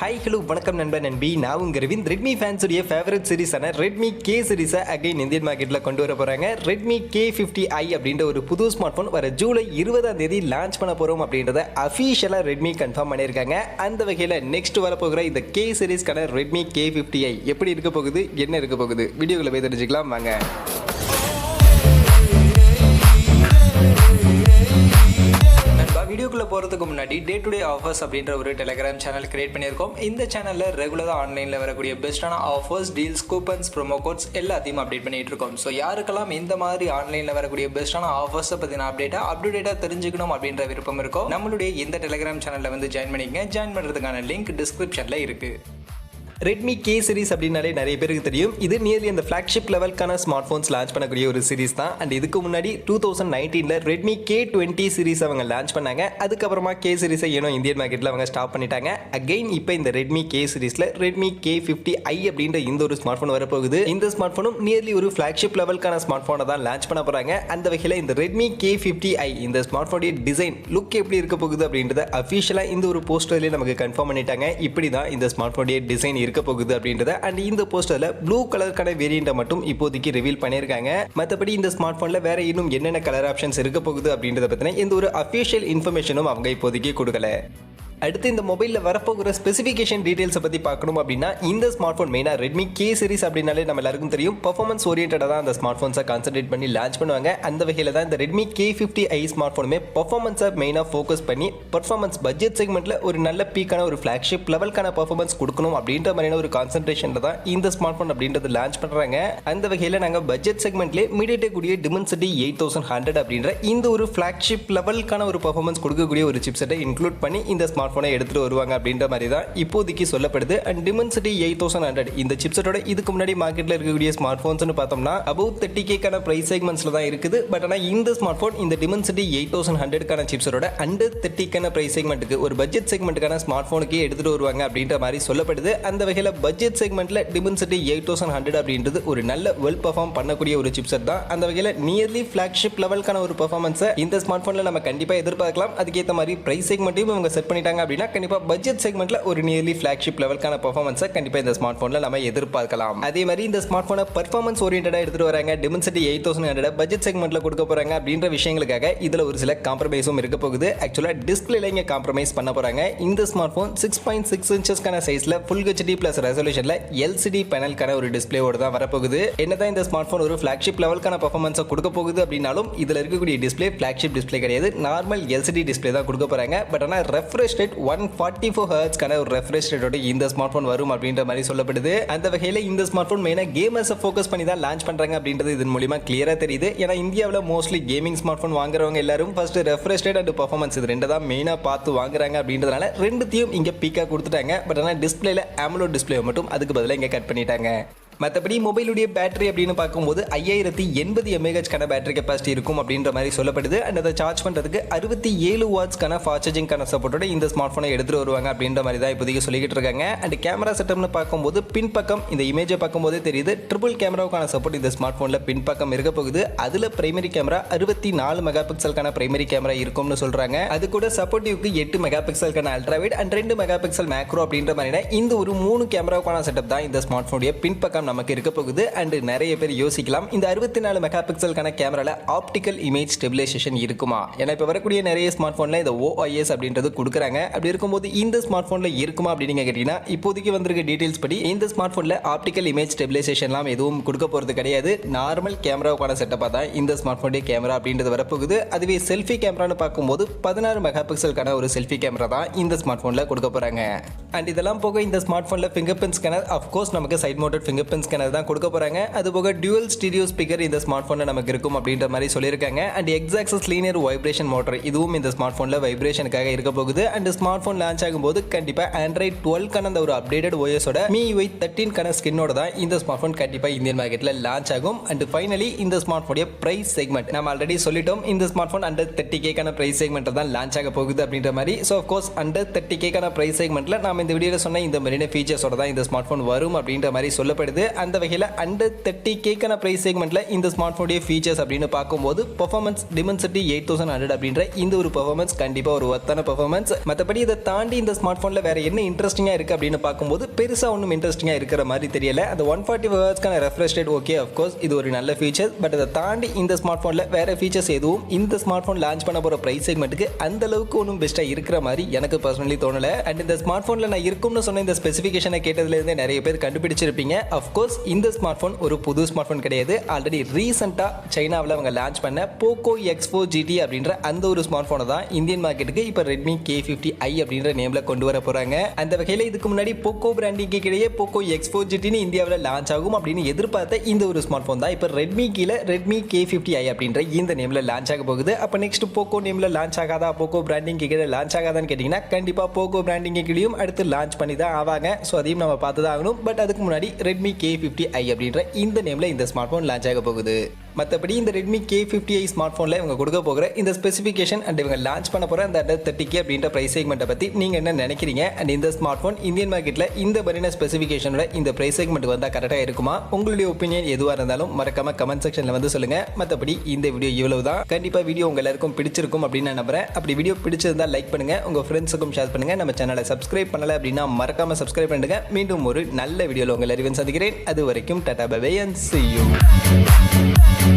Hi hello வணக்கம் நண்பன் நண்பி. நான் உங்கள் ரவிந்த். ரெட்மி ஃபேன்ஸுடைய ஃபேவரட் சீரிஸான ரெட்மி கே சீரிஸை அகைன் இந்தியன் மார்க்கெட்டில் கொண்டு வர போகிறாங்க. ரெட்மி K50i அப்படின்ற ஒரு புது ஸ்மார்ட் ஃபோன் வர ஜூலை 20 லான்ச் பண்ண போகிறோம் அப்படின்றத அஃபீஷியலாக ரெட்மி கன்ஃபார்ம் பண்ணியிருக்காங்க. அந்த வகையில் நெக்ஸ்ட் வரப்போகிற இந்த கே சீரிஸ்க்கான ரெட்மி K50i எப்படி இருக்க போகுது, என்ன இருக்க போகுது, வீடியோவில் போய் தெரிஞ்சுக்கலாம் வாங்க. வீடியோக்குள்ள போகிறதுக்கு முன்னாடி டே டு டே ஆஃபர்ஸ் அப்படின்ற ஒரு டெலிகிராம் சேனல் கிரியேட் பண்ணியிருக்கோம். இந்த சேனலில் ரெகுலராக ஆன்லைனில் வரக்கூடிய பெஸ்ட்டான offers, deals, coupons, promo quotes எல்லாத்தையும் அப்டேட் பண்ணிட்டு இருக்கோம். ஸோ யாருக்கெல்லாம் இந்த மாதிரி ஆன்லைனில் வரக்கூடிய பெஸ்ட்டான ஆஃபர்ஸை பற்றின அப்டேட்டாக தெரிஞ்சுக்கணும் அப்படின்ற விருப்பம் இருக்கும், நம்மளுடைய இந்த டெலிகிராம் சேனலில் வந்து ஜாயின் பண்ணிக்கங்க. ஜாயின் பண்ணுறதுக்கான லிங்க் டிஸ்கிரிப்ஷனில் இருக்குது. ரெட்மி கே சீரிஸ் அப்படின்னாலே நிறைய பேருக்கு தெரியும். இது நியர்லி அந்த ஃப்ளாக்ஷிப் லெவலுக்கான ஸ்மார்ட் ஃபோன்ஸ் லான்ச் பண்ணக்கூடிய ஒரு சீரிஸ் தான். அண்ட் இதுக்கு முன்னாடி 2019 ரெட்மி K20 சீரிஸ் அவங்க லான்ச் பண்ணாங்க. அதுக்கப்புறமா கே சீரிஸை ஏனோ இந்தியன் மார்க்கெட்டில் அவங்க ஸ்டாப் பண்ணிட்டாங்க. அகைன் இப்போ இந்த ரெட்மி கே சீரிஸில் ரெட்மி K50i அப்படின்ற இந்த ஒரு ஸ்மார்ட் ஃபோன் வரப்போகுது. இந்த ஸ்மார்ட் ஃபோனும் நியர்லி ஒரு ஃப்ளாக்ஷிப் லெவலுக்கான ஸ்மார்ட் ஃபோனை தான் லான்ச் பண்ண போகிறாங்க. அந்த வகையில் இந்த ரெட்மி K50i இந்த ஸ்மார்ட் ஃபோனுடைய டிசைன் லுக் எப்படி இருக்க போகுது அப்படின்றத அஃபீஷியலாக இந்த ஒரு போஸ்டர்லேயே நமக்கு கன்ஃபார்ம் பண்ணிட்டாங்க. இப்படி தான் இந்த ஸ்மார்ட் ஃபோனுடைய டிசைன் இருக்க போகுது அப்படின்றத. அண்ட் இந்த போஸ்டர்ல ப்ளூ கலருக்கான வேரியண்ட்டை மட்டும் இப்போதைக்கு ரிவீல் பண்ணியிருக்காங்க. மற்றபடி இந்த ஸ்மார்ட் போன்ல வேற இன்னும் என்னென்ன கலர் ஆப்ஷன்ஸ் இருக்க போகுது அப்படின்றத பத்தின எந்த ஒரு அஃபிஷியல் இன்ஃபர்மேஷனும் அவங்க இப்போதைக்கு கொடுக்கல. அடுத்து இந்த மொபைலில் வரப்போகிற ஸ்பெசிஃபிகேஷன் டீடைல்ஸை பற்றி பார்க்கணும் அப்படின்னா, இந்த ஸ்மார்ட் ஃபோன் மெயினாக ரெட்மி கே சீரிஸ் அப்படின்னாலே நம்ம எல்லாருக்கும் தெரியும், பர்ஃபார்மன்ஸ் ஓரியன்டாக தான் அந்த ஸ்மார்ட் ஃபோன்ஸை கான்சென்ட்ரேட் பண்ணி லான்ச் பண்ணுவாங்க. அந்த வகையில் தான் இந்த ரெட்மி K50i ஸ்மார்ட் ஃபோனுமே பர்ஃபார்மன்ஸை மெயினாக ஃபோக்கஸ் பண்ணி பர்ஃபார்மன்ஸ் பட்ஜெட் செக்மெண்ட்டில் ஒரு நல்ல பீக்கான ஒரு ஃப்ளாக்ஷிப் லெவலுக்கான பர்ஃபார்மன்ஸ் கொடுக்கணும் அப்படின்ற மாதிரியான ஒரு கான்சென்ட்ரேஷனில் தான் இந்த ஸ்மார்ட் ஃபோன் அப்படின்றது லான்ச் பண்ணுறாங்க. அந்த வகையில் நாங்கள் பட்ஜெட் செக்மெண்ட்லேயே MediaTek கூடிய Dimensity 8100 அப்படின்ற இந்த ஒரு ஃப்ளாக்ஷிப் லெவலுக்கான ஒரு பர்ஃபார்மன்ஸ் கொடுக்கக்கூடிய ஒரு சிப்செட்டை இன்க்ளூட் பண்ணி இந்த ஸ்மார்ட் ஃபோனை எடுத்துட்டு வருவாங்க அப்படின்ற மாதிரி தான் இப்போதைக்கு சொல்லப்படுது. அண்ட் Dimensity 8100 இந்த சிப்செட்டோட இதுக்கு முன்னாடி மார்க்கெட்ல இருக்கக்கூடிய ஸ்மார்ட் போன்ஸ்னு பார்த்தோம்னா அபவ் 30K பிரைஸ் செக்மெண்ட்ஸ்ல தான் இருக்குது. பட் ஆனால் இந்த ஸ்மார்ட் போன் இந்த Dimensity 8100 சிப்செட்டோட அண்டர் 30K பிரைஸ் செக்மெண்ட்டுக்கு ஒரு பட்ஜெட் செக்மெண்ட்டுக்கான ஸ்மார்ட் போனுக்கு எடுத்துட்டு வருவாங்க அப்படின்ற மாதிரி சொல்லப்படுது. அந்த வகையில் பட்ஜெட் செக்மெண்ட்ல Dimensity 8100 அப்படின்றது ஒரு நல்ல வெல் பெர்ஃபார்ம் பண்ணக்கூடிய ஒரு சிப்செட் தான். அந்த வகையில் நியர்லி ஃபிளாக்ஷிப் லெவலுக்கான ஒரு பெர்ஃபார்மன்ஸை இந்த ஸ்மார்ட் போன்ல நம்ம கண்டிப்பா எதிர்பார்க்கலாம். அதுக்கேற்ற மாதிரி பிரைஸ் செக்மெண்ட்டையும் அவங்க செட் பண்ணிட்டாங்க அப்படின்னா கண்டிப்பா பட்ஜெட் செக்மெண்ட்ல ஒரு நியர்லி ஃபிளாக்ஷிப் லெவலுக்கான பெர்ஃபார்மன்ஸை கண்டிப்பா இந்த ஸ்மார்ட் போன்ல நம்ம எதிர்பார்க்கலாம். அதே மாதிரி இந்த ஸ்மார்ட் போனை பெர்ஃபார்மன்ஸ் ஓரியன்டா எடுத்துட்டு வராங்க. Dimensity 8100 பட்ஜெட் செக்மெண்ட்ல கொடுக்க போறாங்க அப்படின்ற விஷயங்களுக்காக இதுல ஒரு சில காம்ப்ரமைஸும் இருக்க போகுது. ஆக்சுவலா டிஸ்பிளேல இங்க காம்ப்ரமைஸ் பண்ண போறாங்க. இந்த ஸ்மார்ட் போன் 6.6 இன்ச்சஸ்க்கான சைஸ்ல ஃபுல் HD பிளஸ் ரெசல்யூஷன்ல LCD பேனலுக்கான ஒரு டிஸ்பிளேவோட தான் வரப்போகுது. என்னதான் இந்த ஸ்மார்ட் போன் ஒரு ஃபிளாக்ஷிப் லெவலுக்கான பெர்ஃபார்மன்ஸை கொடுக்க போகுது அப்படின்னாலும் இதுல இருக்கக்கூடிய டிஸ்பிளே ஃபிளாக்ஷிப் டிஸ்பிளே கிடையாது, நார்மல் LCD டிஸ்பிளே தான் கொடுக்க போறாங்க. பட் ஆனால் ரெஃப்ரெஷ் ரேட் 144 ஹெர்ட்ஸ்க்கான ஒரு ரெஃப்ரெஷ் ரேட்டோட இந்த ஸ்மார்ட் போன் வரும் அப்படின்ற மாதிரி சொல்லப்படுது. அந்த வகையில் இந்த ஸ்மார்ட் போன் மெயினாக கேமர்ஸை ஃபோக்கஸ் பண்ணி தான் லான்ச் பண்றாங்க அப்படின்றது இதன் மூலமா கிளியரா தெரியுது. ஏன்னா இந்தியாவில் மோஸ்ட்லி கேமிங் ஸ்மார்ட் போன் வாங்குறவங்க எல்லாரும் first refresh rate and performance இது ரெண்டு தான் மெயினாக பார்த்து வாங்குறாங்க அப்படின்றதுனால ரெண்டுத்தையும் இங்கே பீக்காக கொடுத்துட்டாங்க. பட் ஆனால் டிஸ்பிளேல AMOLED டிஸ்பிளே மட்டும் அதுக்கு பதிலாக இங்கே கட் பண்ணிட்டாங்க. மற்றபடி மொபைலுடைய பேட்டரி அப்படின்னு பார்க்கும்போது 5080 mAh பேட்டரி கெப்பாசிட்டி இருக்கும் அப்படின்ற மாதிரி சொல்லப்படுது. அண்ட் அதை சார்ஜ் பண்ணுறதுக்கு 67 வாட்ஸ்க்கான ஃபாஸ்ட் சார்ஜிங்கான சப்போர்ட்டோட இந்த ஸ்மார்ட் ஃபோனை எடுத்துகிட்டு வருவாங்க அப்படின்ற மாதிரி தான் இப்போதைக்கு சொல்லிக்கிட்டு இருக்காங்க. அண்ட் கேமரா செட்டப்னு பார்க்கும்போது பின்பக்கம் இந்த இமேஜை பார்க்கும்போதே தெரியுது ட்ரிபிள் கேமராவுக்கான சப்போர்ட் இந்த ஸ்மார்ட் ஃபோனில் பின்பக்கம் இருக்க போகுது. அதில் பிரைமரி கேமரா 64 மெகா பிக்சலுக்கான பிரைமரி கேமரா இருக்கும்னு சொல்கிறாங்க. அது கூட சப்போர்ட்டிவ்க்கு 8 மெகா பிக்சலுக்கான ultrawide and 2 mega pixel macro அப்படின்ற மாதிரியான இந்த ஒரு 3 கேமராவுக்கான செட்டப் தான் இந்த ஸ்மார்ட் ஃபோனுடைய பின்பக்கம் நமக்கு இருக்க போகுது. அண்ட் நிறைய பேர் யோசிக்கலாம், இந்த 64 மெகா பிக்சலுக்கான கேமரால ஆப்டிக்கல் இமேஜ் ஸ்டெபிலைசேஷன் இருக்குமா? ஏன்னா இப்போ வரக்கூடிய நிறைய ஸ்மார்ட் போன்ல இந்த OIS அப்படின்றது கொடுக்குறாங்க. அப்படி இருக்கும்போது இந்த ஸ்மார்ட் போன்ல இருக்குமா அப்படின்னு நீங்க கேட்டீங்கன்னா இப்போதைக்கு வந்திருக்க டீடைல்ஸ் படி இந்த ஸ்மார்ட் போன்ல ஆப்டிக்கல் இமேஜ் ஸ்டெபிலைசேஷன்லாம் எதுவும் கொடுக்க போறது கிடையாது. நார்மல் கேமராவுக்கான செட்டப்பா தான் இந்த ஸ்மார்ட் போனுடைய கேமரா அப்படின்றது வரப்போகுது. அதுவே செல்ஃபி கேமரான்னு பார்க்கும்போது 16 மெகா பிக்சலுக்கான ஒரு செல்ஃபி கேமரா தான் இந்த ஸ்மார்ட் போன்ல கொடுக்க போறாங்க. அண்ட் இதெல்லாம் போக இந்த ஸ்மார்ட் போன்ல ஃபிங்கர் பிரிண்ட் ஸ்கேனர், அஃப்கோர்ஸ் நமக்கு side mounted fingerprint scanner தான் கொடுக்க போறாங்க. அது போக டியூவல் ஸ்டீரியோ ஸ்பீக்கர் இந்த ஸ்மார்ட் போன்ல நமக்கு இருக்கும் அப்படின்ற மாதிரி சொல்லியிருக்காங்க. And X axis linear vibration motor இதுவும் இந்த ஸ்மார்ட் போன்ல வைப்ரேஷனுக்காக இருக்க போகுது. அண்ட் ஸ்மார்ட் போன் லான்ச் ஆகும்போது கண்டிப்பா Android 12 அந்த ஒரு அப்டேட்டட் OS ஓட MIUI 13 ஸ்கின்னோட தான் இந்த ஸ்மார்ட் போன் கண்டிப்பா இந்தியன் மார்க்கெட்ல லான்ச் ஆகும். அண்ட் ஃபைனலி இந்த ஸ்மார்ட் போனுடைய பிரைஸ் செக்மெண்ட் நம்ம ஆல்ரெடி சொல்லிட்டோம். இந்த smart phone under 30K price segment தான் லான்ச் ஆக போகுது அப்படின்ற மாதிரி. So of course under 30K price செக்மெண்ட்ல நாம இந்த வீடியோல சொன்ன இந்த மாதிரியான ஃபீச்சர்ஸோட தான் இந்த ஸ்மார்ட் போன் வரும் அப்படின்ற மாதிரி சொல்லப்படுது. அந்த வகையில் அண்டர் 30K பிரைஸ் செக்மெண்ட்ல இந்த ஸ்மார்ட் போனுடைய ஃபீச்சர்ஸ் அப்படின்னு பார்க்கும்போது பெர்ஃபார்மன்ஸ் Dimensity 8100 அப்படின்ற இந்த ஒரு பெர்ஃபார்மன்ஸ் கண்டிப்பா ஒரு ஒர்த்தான பெர்ஃபார்மன்ஸ். மற்றபடி இதை தாண்டி இந்த ஸ்மார்ட் போன்ல வேற என்ன இன்ட்ரெஸ்டிங்கா இருக்கு அப்படின்னு பார்க்கும்போது பெருசா ஒன்றும் இன்ட்ரெஸ்டிங்கா இருக்கிற மாதிரி தெரியல. அந்த 140 Hz refresh rate okay, of course இது ஒரு நல்ல ஃபீச்சர். பட் அதை தாண்டி இந்த ஸ்மார்ட் போன்ல வேற ஃபீச்சர்ஸ் எதுவும் இந்த ஸ்மார்ட் போன் லான்ச் பண்ண போற பிரைஸ் செக்மெண்ட்டுக்கு அந்த அளவுக்கு ஒன்றும் பெஸ்டா இருக்கிற மாதிரி எனக்கு பர்சனலி தோணல. அண்ட் இந்த ஸ்மார்ட் போன்ல நான் இருக்கும்னு சொன்ன இந்த ஸ்பெசிஃபிகேஷனை கேட்டதுல இருந்தே நிறைய பேர் கண்டுபிடிச்சிருப்பீங்க. அஃப்கோர்ஸ் இந்த ஸ்மார்ட் போன் ஒரு புது ஸ்மார்ட் போன் கிடையாது. ஆல்ரெடி ரீசெண்டா சைனாவில் அவங்க லான்ச் பண்ண Poco F3 GT அப்படின்ற அந்த ஒரு ஸ்மார்ட் போனை தான் இந்தியன் மார்க்கெட்டுக்கு இப்போ REDMI K50i அப்படின்ற நேம்ல கொண்டு வர போறாங்க. அந்த வகையில் இதுக்கு முன்னாடி Poco பிராண்டிங்க்கு கிடையே Poco F3 GT இந்தியாவில் லான்ச் ஆகும் அப்படின்னு எதிர்பார்த்த இந்த ஒரு ஸ்மார்ட் போன் தான் இப்போ ரெட்மி கீழே REDMI K50i அப்படின்ற இந்த நேம்ல லான்ச் ஆக போகுது. அப்போ நெக்ஸ்ட் Poco நேம்ல லான்ச் ஆகாதா, Poco பிராண்டிங் கீழே லான்ச் ஆகாதான்னு கேட்டீங்கன்னா கண்டிப்பா Poco பிராண்டிங் கீழேயும் அடுத்து லான்ச் பண்ணி தான் ஆவாங்க. ஸோ அதையும் நம்ம பார்த்து தான் ஆகணும். பட் அதுக்கு முன்னாடி REDMI K50i அப்படின்ற இந்த நேம்ல இந்த ஸ்மார்ட் போன் லான்ச் ஆக போகுது. மற்றபடி இந்த REDMI K50i ஸ்மார்ட் போன்ல இவங்க கொடுக்க போகிற இந்த ஸ்பெசிஃபிகேஷன் அண்ட் இவங்க லான்ச் பண்ண போகிற அந்த அண்டர் 30K அப்படின்ற பிரைஸ் செக்மெண்ட்டை பற்றி நீங்கள் என்ன நினைக்கிறீங்க? அண்ட் இந்த ஸ்மார்ட் போன் இந்தியன் மார்க்கெட்டில் இந்த மாதிரியான ஸ்பெசிஃபிகேஷனோட இந்த பிரைஸ் செக்மெண்ட் வந்தால் கரெக்டாக இருக்குமா? உங்களுடைய ஒப்பீனியன் எதுவாக இருந்தாலும் மறக்காம கமெண்ட் செக்ஷனில் வந்து சொல்லுங்க. மற்றபடி இந்த வீடியோ இவ்வளவு தான். கண்டிப்பாக வீடியோ உங்க எல்லாருக்கும் பிடிச்சிருக்கும் அப்படின்னு நான் நம்புறேன். அப்படி வீடியோ பிடிச்சிருந்தா லைக் பண்ணுங்க, உங்க ஃப்ரெண்ட்ஸுக்கும் ஷேர் பண்ணுங்க. நம்ம சேனலை சப்ஸ்கிரைப் பண்ணல அப்படின்னா மறக்காம சப்ஸ்கிரைப் பண்ணுங்க. மீண்டும் ஒரு நல்ல வீடியோவில் உங்களை அறிவன் சந்திக்கிறேன். அது வரைக்கும் டாடா bye bye and see you.